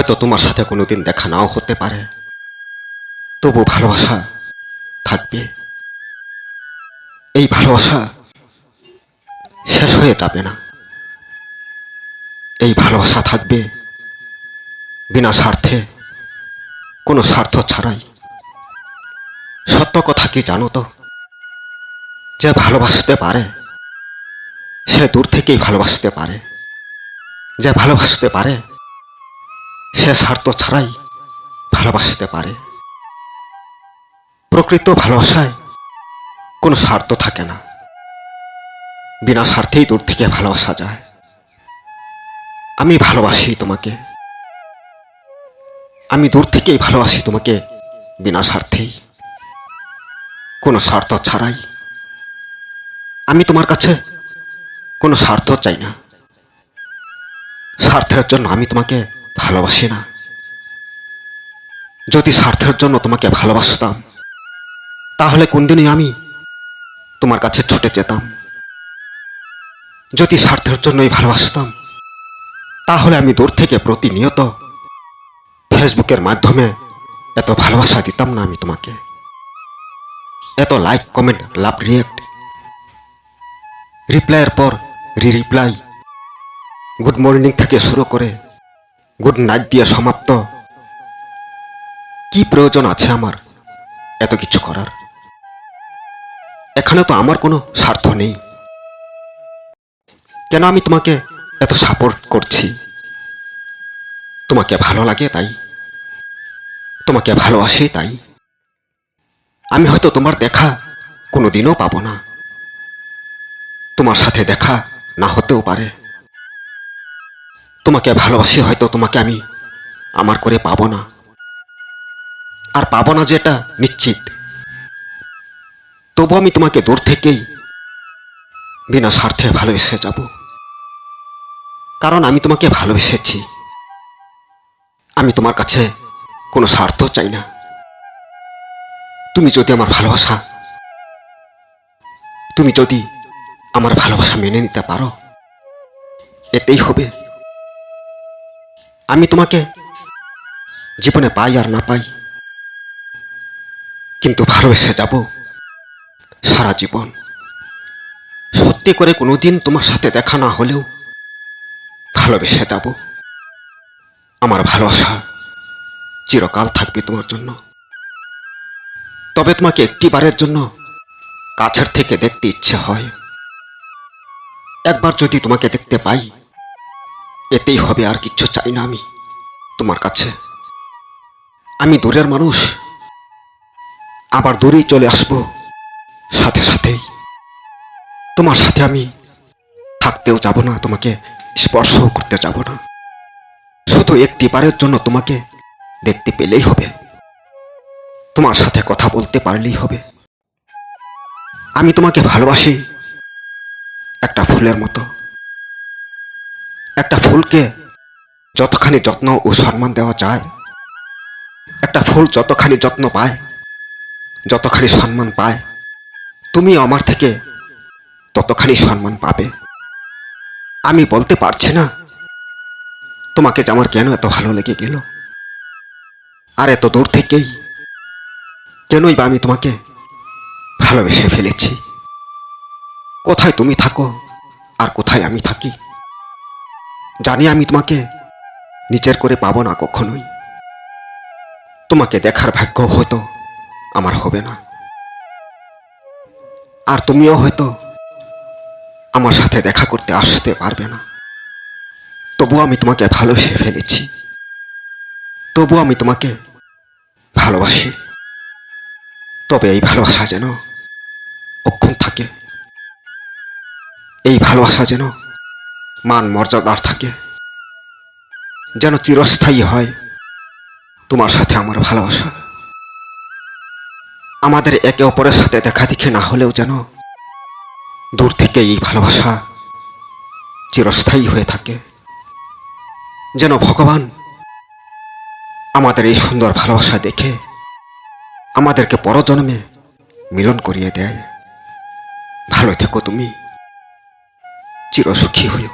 হয়তো তোমার সাথে কোনোদিন দেখা নাও হতে পারে, তবু ভালোবাসা থাকবে। এই ভালোবাসা শেষ হয়ে যাবে না। এই ভালোবাসা থাকবে বিনা স্বার্থে, কোনো স্বার্থ ছাড়াই। সত্য কথা কি জানো তো, যে ভালোবাসতে পারে সে দূর থেকেই ভালোবাসতে পারে। যে ভালোবাসতে পারে সে স্বার্থ ছাড়াই ভালোবাসতে পারে। প্রকৃত ভালোবাসায় কোনো স্বার্থ থাকে না, বিনা স্বার্থেই দূর থেকে ভালোবাসা যায়। আমি ভালোবাসি তোমাকে, আমি দূর থেকেই ভালোবাসি তোমাকে, বিনা স্বার্থেই, কোনো স্বার্থ ছাড়াই। আমি তোমার কাছে কোনো স্বার্থ চাই না। স্বার্থের জন্য আমি তোমাকে ভালোবাসি না। যদি স্বার্থের জন্য তোমাকে ভালোবাসতাম, তাহলে কোনদিনই আমি তোমার কাছে ছুটে যেতাম। যদি স্বার্থের জন্যই ভালোবাসতাম, তাহলে আমি দূর থেকে প্রতিনিয়ত ফেসবুকের মাধ্যমে এত ভালোবাসা দিতাম না আমি তোমাকে। এত লাইক, কমেন্ট, লাভ, রিয়েক্ট, রিপ্লাইয়ের পর রিপ্লাই, গুড মর্নিং থেকে শুরু করে গুড নাইট দিয়ে সমাপ্ত। কি প্রয়োজন আছে আমার এত কিছু করার? এখানে তো আমার কোনো স্বার্থ নেই। কেন আমি তোমাকে এত সাপোর্ট করছি? তোমাকে ভালো লাগে তাই, তোমাকে ভালোবাসি তাই। আমি হয়তো তোমার দেখা কোনোদিনও পাবো না, তোমার সাথে দেখা না হতেও পারে। তোমাকে ভালোবাসি হয়তো তোমাকে আমি আমার করে পাবো না, আর পাবো না যেটা নিশ্চিত। তবু আমি তোমাকে দূর থেকেই বিনা স্বার্থে ভালোবেসে যাব, কারণ আমি তোমাকে ভালোবেসেছি। আমি তোমার কাছে কোনো স্বার্থ চাই না। তুমি যদি আমার ভালোবাসা মেনে নিতে পারো, এতেই হবে। আমি তোমাকে জীবনে পাই আর না পাই, কিন্তু ভালোবেসে যাব সারা জীবন। সত্যি করে কোনোদিন তোমার সাথে দেখা না হলেও ভালোবেসে যাব। আমার ভালোবাসা চিরকাল থাকবে তোমার জন্য। তবে তোমাকে একটিবারের জন্য কাছের থেকে দেখতে ইচ্ছে হয়। একবার যদি তোমাকে দেখতে পাই, এতেই হবে, আর কিচ্ছু চাই না আমি তোমার কাছে। আমি দূরের মানুষ, আবার দূরেই চলে আসবো সাথে সাথেই। তোমার সাথে আমি থাকতেও যাব না, তোমাকে স্পর্শও করতে যাব না। শুধু একটিবারের জন্য তোমাকে দেখতে পেলেই হবে, তোমার সাথে কথা বলতে পারলেই হবে। আমি তোমাকে ভালোবাসি একটা ফুলের মতো। একটা ফুলকে যতখানি যত্ন ও সম্মান দেওয়া যায়, একটা ফুল যতখানি যত্ন পায়, যতখানি সম্মান পায়, তুমি আমার থেকে ততখানি সম্মান পাবে। আমি বলতে পারছি না তোমাকে যে আমার কেন এত ভালো লেগে গেল, আর এত দূর থেকেই কেনই বা আমি তোমাকে ভালোবেসে ফেলেছি। কোথায় তুমি থাকো আর কোথায় আমি থাকি, জানি আমি তোমাকে নিজের করে পাবো না কখনোই। তোমাকে দেখার ভাগ্য হয়তো আমার হবে না, আর তুমিও হয়তো আমার সাথে দেখা করতে আসতে পারবে না। তবু আমি তোমাকে ভালোবেসে ফেলেছি, তবু আমি তোমাকে ভালোবাসি। তবে এই ভালোবাসা যেন অক্ষুণ্ণ থাকে, এই ভালোবাসা যেন মান মর্যাদার থাকে, যেন চিরস্থায়ী হয় তোমার সাথে আমার ভালোবাসা। আমাদের একে অপরের সাথে দেখা দেখে না হলেও যেন দূর থেকে এই ভালোবাসা চিরস্থায়ী হয়ে থাকে। যেন ভগবান আমাদের এই সুন্দর ভালোবাসা দেখে আমাদেরকে পরজন্মে মিলন করিয়ে দেয়। ভালো থেকো তুমি, চিরসুখী হইও।